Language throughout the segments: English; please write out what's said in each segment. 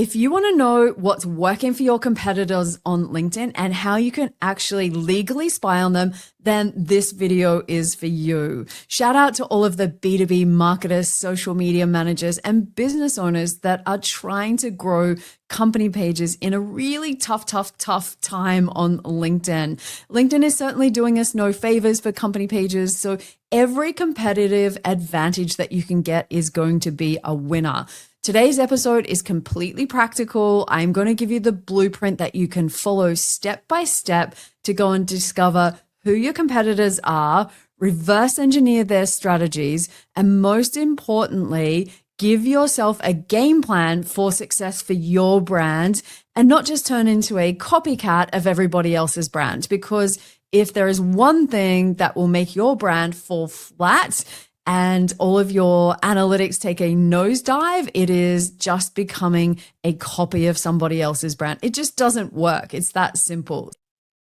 If you want to know what's working for your competitors on LinkedIn and how you can actually legally spy on them, then this video is for you. Shout out to all of the B2B marketers, social media managers, and business owners that are trying to grow company pages in a really tough time on LinkedIn. LinkedIn is certainly doing us no favors for company pages, so every competitive advantage that you can get is going to be a winner. Today's episode is completely practical. I'm going to give you the blueprint that you can follow step by step to go and discover who your competitors are, reverse engineer their strategies, and most importantly, give yourself a game plan for success for your brand and not just turn into a copycat of everybody else's brand. Because if there is one thing that will make your brand fall flat and all of your analytics take a nosedive, it is just becoming a copy of somebody else's brand. It just doesn't work. It's that simple.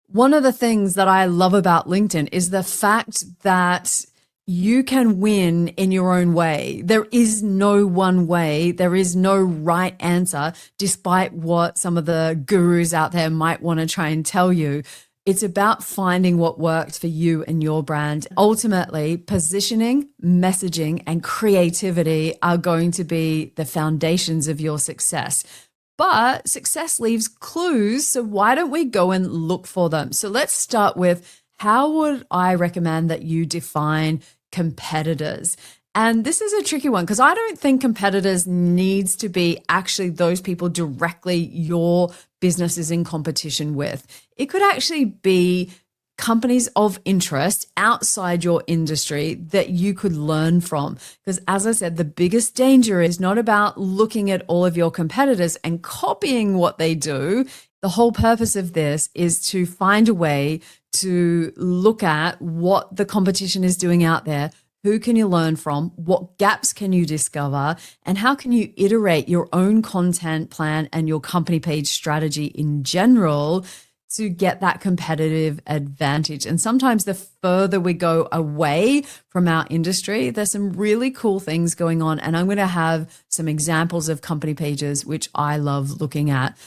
One of the things that I love about LinkedIn is the fact that you can win in your own way. There is no one way. There is no right answer, despite what some of the gurus out there might want to try and tell you. It's about finding what works for you and your brand. Ultimately, positioning, messaging, and creativity are going to be the foundations of your success. But success leaves clues, so why don't we go and look for them? So let's start with, how would I recommend that you define competitors? And this is a tricky one because I don't think competitors needs to be actually those people directly your business is in competition with. It could actually be companies of interest outside your industry that you could learn from. Because as I said, the biggest danger is not about looking at all of your competitors and copying what they do. The whole purpose of this is to find a way to look at what the competition is doing out there. Who can you learn from? What gaps can you discover? And how can you iterate your own content plan and your company page strategy in general to get that competitive advantage? And sometimes the further we go away from our industry, there's some really cool things going on. And I'm going to have some examples of company pages, which I love looking at.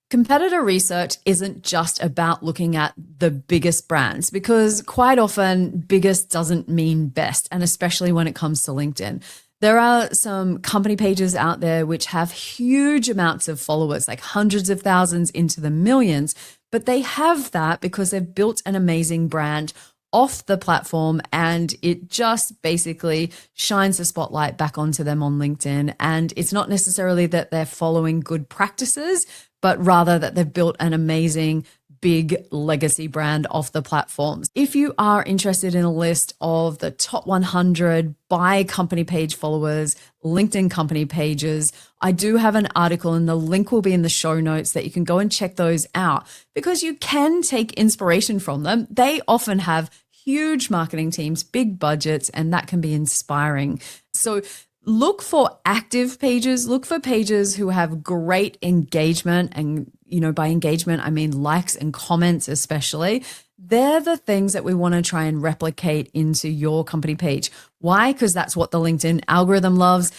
Competitor research isn't just about looking at the biggest brands, because quite often biggest doesn't mean best, and especially when it comes to LinkedIn. There are some company pages out there which have huge amounts of followers, like hundreds of thousands into the millions, but they have that because they've built an amazing brand off the platform, and it just basically shines the spotlight back onto them on LinkedIn. And it's not necessarily that they're following good practices, but rather that they've built an amazing big legacy brand off the platforms. If you are interested in a list of the top 100 by company page followers, LinkedIn company pages, I do have an article and the link will be in the show notes that you can go and check those out, because you can take inspiration from them. They often have huge marketing teams, big budgets, and that can be inspiring. So look for active pages, look for pages who have great engagement. And, by engagement, I mean likes and comments especially. They're the things that we want to try and replicate into your company page. Why? Because that's what the LinkedIn algorithm loves.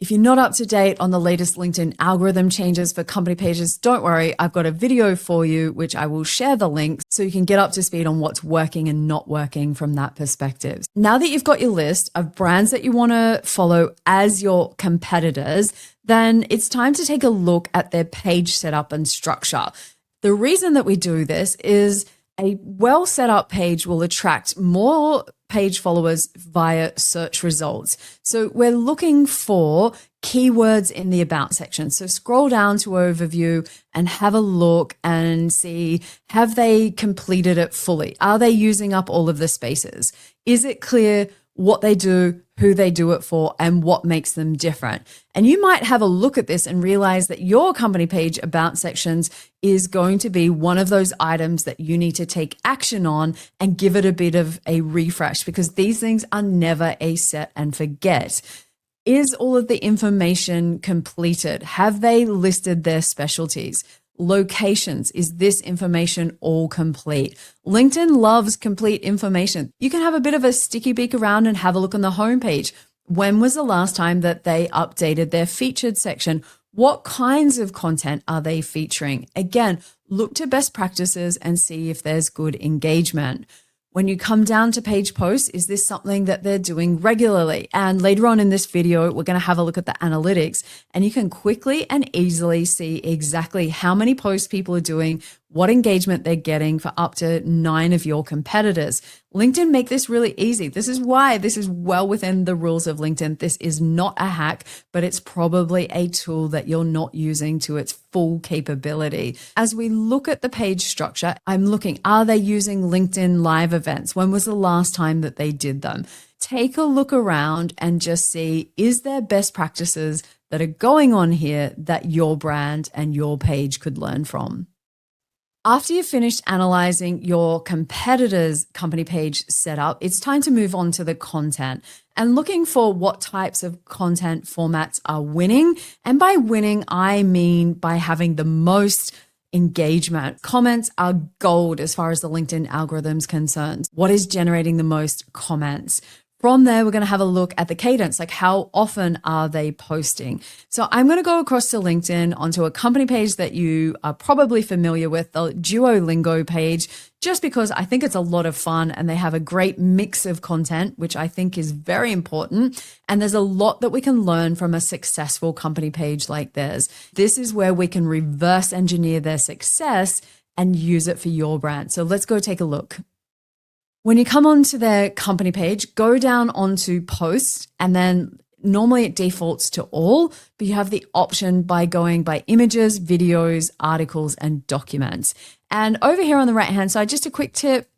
If you're not up to date on the latest LinkedIn algorithm changes for company pages, don't worry. I've got a video for you, which I will share the link so you can get up to speed on what's working and not working from that perspective. Now that you've got your list of brands that you want to follow as your competitors, then it's time to take a look at their page setup and structure. The reason that we do this is a well set up page will attract more page followers via search results. So we're looking for keywords in the about section. So scroll down to overview and have a look and see, have they completed it fully? Are they using up all of the spaces? Is it clear what they do, who they do it for, and what makes them different? And you might have a look at this and realize that your company page about sections is going to be one of those items that you need to take action on and give it a bit of a refresh, because these things are never a set and forget. Is all of the information completed? Have they listed their specialties? Locations, is this information all complete? LinkedIn loves complete information. You can have a bit of a sticky beak around and have a look on the homepage. When was the last time that they updated their featured section? What kinds of content are they featuring? Again, look to best practices and see if there's good engagement. When you come down to page posts, is this something that they're doing regularly? And later on in this video, we're going to have a look at the analytics, and you can quickly and easily see exactly how many posts people are doing, what engagement they're getting for up to 9 of your competitors. LinkedIn make this really easy. This is why this is well within the rules of LinkedIn. This is not a hack, but it's probably a tool that you're not using to its full capability. As we look at the page structure, I'm looking, are they using LinkedIn live events? When was the last time that they did them? Take a look around and just see, is there best practices that are going on here that your brand and your page could learn from? After you've finished analyzing your competitor's company page setup, it's time to move on to the content and looking for what types of content formats are winning. And by winning, I mean by having the most engagement. Comments are gold as far as the LinkedIn algorithm's concerned. What is generating the most comments? From there, we're going to have a look at the cadence, like how often are they posting? So I'm going to go across to LinkedIn onto a company page that you are probably familiar with, the Duolingo page, just because I think it's a lot of fun and they have a great mix of content, which I think is very important. And there's a lot that we can learn from a successful company page like theirs. This is where we can reverse engineer their success and use it for your brand. So let's go take a look. When you come onto their company page, go down onto posts, and then normally it defaults to all, but you have the option by going by images, videos, articles, and documents. And over here on the right-hand side, just a quick tip,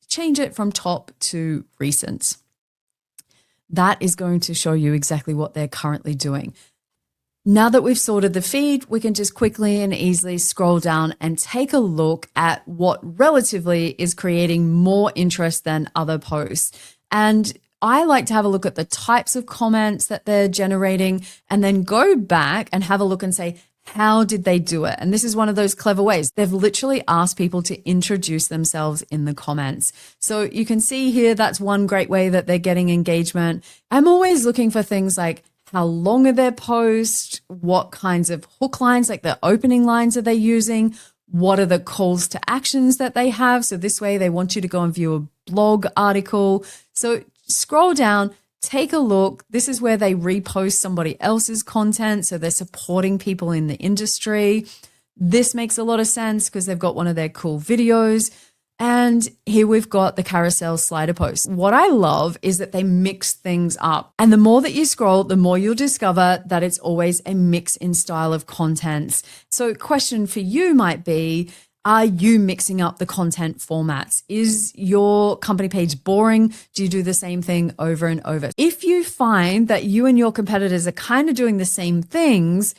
change it from top to recent. That is going to show you exactly what they're currently doing. Now that we've sorted the feed, we can just quickly and easily scroll down and take a look at what relatively is creating more interest than other posts. And I like to have a look at the types of comments that they're generating and then go back and have a look and say, how did they do it? And this is one of those clever ways. They've literally asked people to introduce themselves in the comments. So you can see here, that's one great way that they're getting engagement. I'm always looking for things like, how long are their posts? What kinds of hook lines, like the opening lines, are they using? What are the calls to actions that they have? So this way they want you to go and view a blog article. So scroll down, take a look. This is where they repost somebody else's content. So they're supporting people in the industry. This makes a lot of sense because they've got one of their cool videos. And here we've got the carousel slider post. What I love is that they mix things up. And the more that you scroll, the more you'll discover that it's always a mix in style of contents. So question for you might be, are you mixing up the content formats? Is your company page boring? Do you do the same thing over and over? If you find that you and your competitors are kind of doing the same things,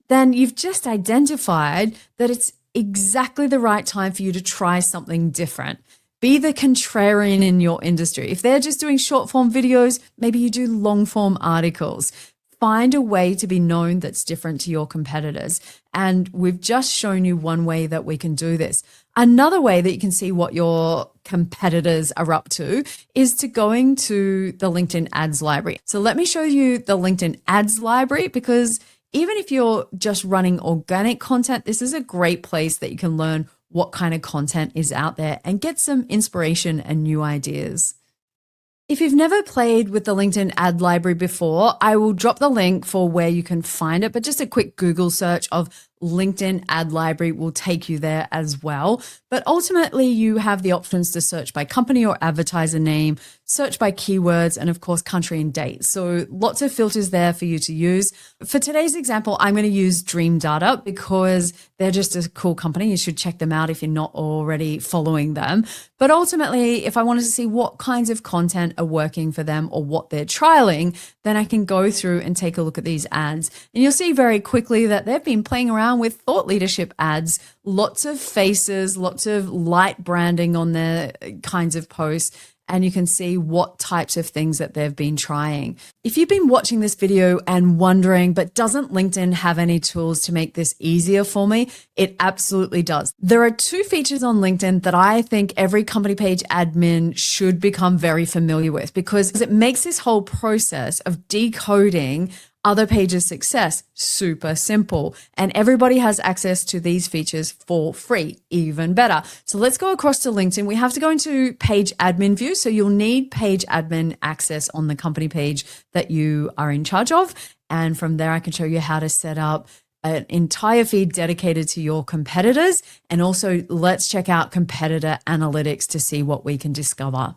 then you've just identified that it's exactly the right time for you to try something different. Be the contrarian in your industry. If they're just doing short form videos, maybe you do long form articles. Find a way to be known that's different to your competitors. And we've just shown you one way that we can do this. Another way that you can see what your competitors are up to is to going to the LinkedIn ads library. So let me show you the LinkedIn ads library, because even if you're just running organic content, this is a great place that you can learn what kind of content is out there and get some inspiration and new ideas. If you've never played with the LinkedIn ad library before, I will drop the link for where you can find it, but just a quick Google search of LinkedIn ad library will take you there as well. But ultimately, you have the options to search by company or advertiser name, search by keywords, and of course, country and date. So lots of filters there for you to use. For today's example, I'm going to use Dream Data because they're just a cool company. You should check them out if you're not already following them. But ultimately, if I wanted to see what kinds of content are working for them or what they're trialing, then I can go through and take a look at these ads. And you'll see very quickly that they've been playing around with thought leadership ads, lots of faces, lots of light branding on their kinds of posts, and you can see what types of things that they've been trying. If you've been watching this video and wondering, but doesn't LinkedIn have any tools to make this easier for me? It absolutely does. There are 2 features on LinkedIn that I think every company page admin should become very familiar with, because it makes this whole process of decoding Other pages success, super simple. And everybody has access to these features for free, even better. So let's go across to LinkedIn. We have to go into page admin view. So you'll need page admin access on the company page that you are in charge of. And from there, I can show you how to set up an entire feed dedicated to your competitors. And also let's check out competitor analytics to see what we can discover.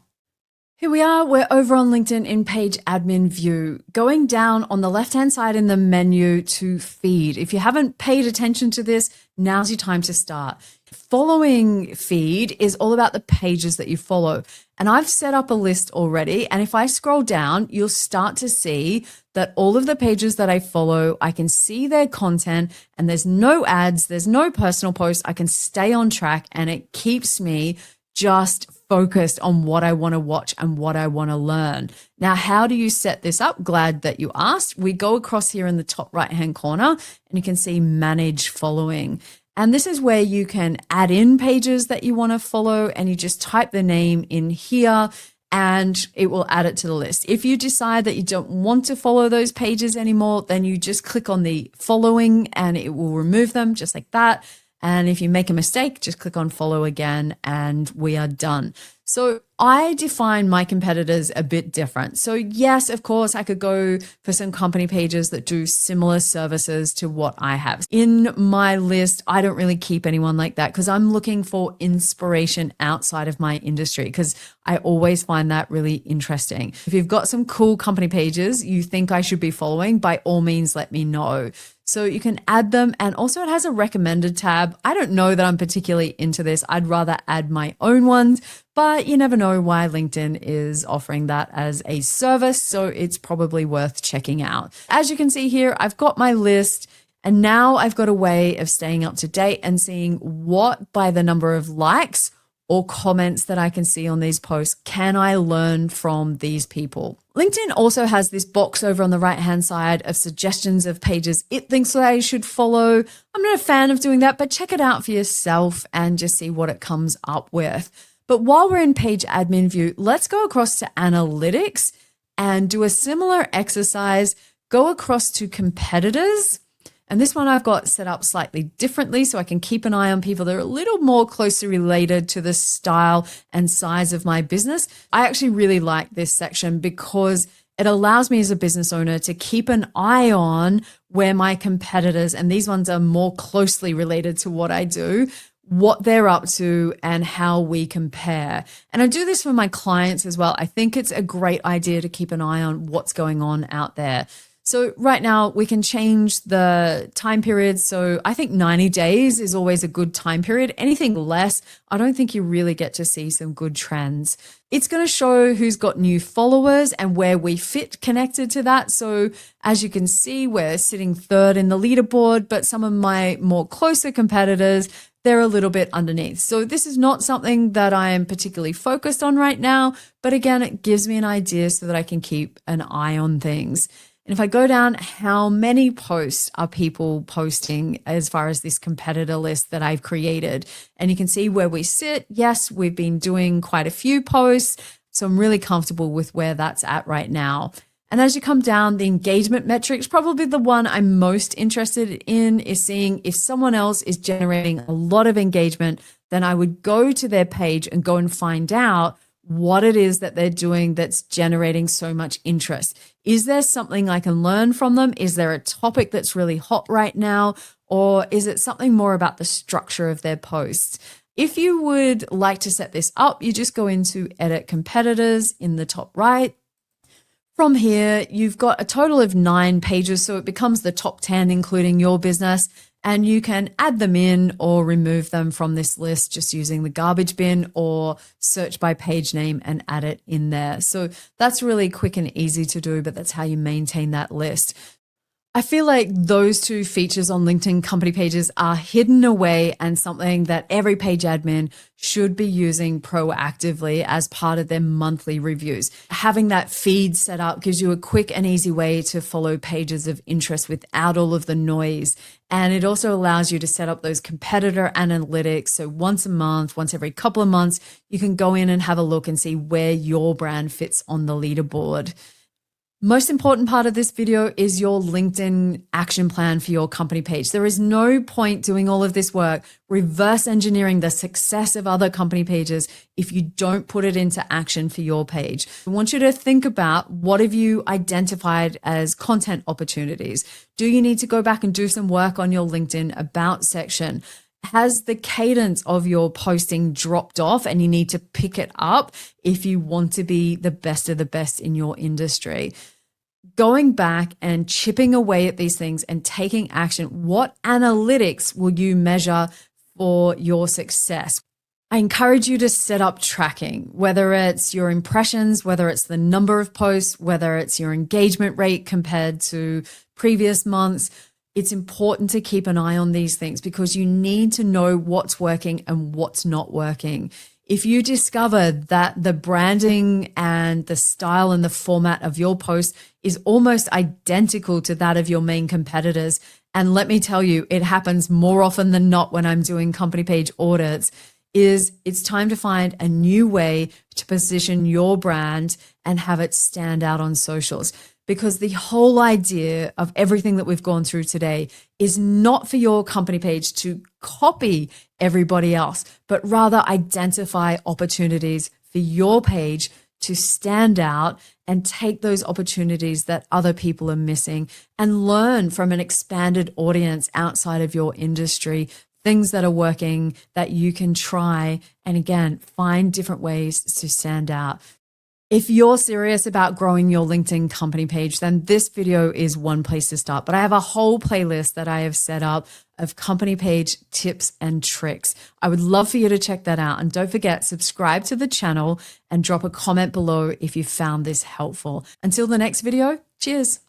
Here we are, we're over on LinkedIn in page admin view, going down on the left-hand side in the menu to feed. If you haven't paid attention to this, now's your time to start. Following feed is all about the pages that you follow. And I've set up a list already. And if I scroll down, you'll start to see that all of the pages that I follow, I can see their content and there's no ads, there's no personal posts. I can stay on track and it keeps me just focused on what I want to watch and what I want to learn. Now, how do you set this up? Glad that you asked. We go across here in the top right-hand corner and you can see manage following. And this is where you can add in pages that you want to follow and you just type the name in here and it will add it to the list. If you decide that you don't want to follow those pages anymore, then you just click on the following and it will remove them just like that. And if you make a mistake, just click on follow again and we are done. So I define my competitors a bit different. So yes, of course, I could go for some company pages that do similar services to what I have. In my list, I don't really keep anyone like that because I'm looking for inspiration outside of my industry because I always find that really interesting. If you've got some cool company pages you think I should be following, by all means, let me know. So you can add them. And also it has a recommended tab. I don't know that I'm particularly into this. I'd rather add my own ones, but you never know why LinkedIn is offering that as a service. So it's probably worth checking out. As you can see here, I've got my list and now I've got a way of staying up to date and seeing what by the number of likes or comments that I can see on these posts can I learn from these people. LinkedIn also has this box over on the right-hand side of suggestions of pages it thinks that I should follow. I'm not a fan of doing that, but check it out for yourself and just see what it comes up with. But while we're in page admin view, let's go across to analytics and do a similar exercise. Go across to competitors. And this one I've got set up slightly differently so I can keep an eye on people that are a little more closely related to the style and size of my business. I actually really like this section because it allows me as a business owner to keep an eye on where my competitors, and these ones are more closely related to what I do, what they're up to and how we compare. And I do this for my clients as well. I think it's a great idea to keep an eye on what's going on out there. So right now we can change the time period. So I think 90 days is always a good time period. Anything less, I don't think you really get to see some good trends. It's going to show who's got new followers and where we fit connected to that. So as you can see, we're sitting third in the leaderboard, but some of my more closer competitors, they're a little bit underneath. So this is not something that I am particularly focused on right now, but again, it gives me an idea so that I can keep an eye on things. And if I go down, how many posts are people posting as far as this competitor list that I've created? And you can see where we sit. Yes, we've been doing quite a few posts. So I'm really comfortable with where that's at right now. And as you come down, the engagement metrics, probably the one I'm most interested in is seeing if someone else is generating a lot of engagement, then I would go to their page and go and find out what it is that they're doing that's generating so much interest. Is there something I can learn from them? Is there a topic that's really hot right now? Or is it something more about the structure of their posts? If you would like to set this up, you just go into Edit Competitors in the top right. From here, you've got a total of 9 pages, so it becomes the top 10, including your business. And you can add them in or remove them from this list just using the garbage bin or search by page name and add it in there. So that's really quick and easy to do, but that's how you maintain that list. I feel like those two features on LinkedIn company pages are hidden away and something that every page admin should be using proactively as part of their monthly reviews. Having that feed set up gives you a quick and easy way to follow pages of interest without all of the noise. And it also allows you to set up those competitor analytics. So once a month, once every couple of months, you can go in and have a look and see where your brand fits on the leaderboard. Most important part of this video is your LinkedIn action plan for your company page. There is no point doing all of this work, reverse engineering the success of other company pages if you don't put it into action for your page. I want you to think about, what have you identified as content opportunities? Do you need to go back and do some work on your LinkedIn About section? Has the cadence of your posting dropped off and you need to pick it up if you want to be the best of the best in your industry? Going back and chipping away at these things and taking action. What analytics will you measure for your success? I encourage you to set up tracking, whether it's your impressions, whether it's the number of posts, whether it's your engagement rate compared to previous months. It's important to keep an eye on these things because you need to know what's working and what's not working. If you discover that the branding and the style and the format of your post is almost identical to that of your main competitors, and let me tell you, it happens more often than not when I'm doing company page audits, it's time to find a new way to position your brand and have it stand out on socials. Because the whole idea of everything that we've gone through today is not for your company page to copy everybody else, but rather identify opportunities for your page to stand out and take those opportunities that other people are missing and learn from an expanded audience outside of your industry, things that are working that you can try. And again, find different ways to stand out. If you're serious about growing your LinkedIn company page, then this video is one place to start. But I have a whole playlist that I have set up of company page tips and tricks. I would love for you to check that out. And don't forget, subscribe to the channel and drop a comment below if you found this helpful. Until the next video, cheers.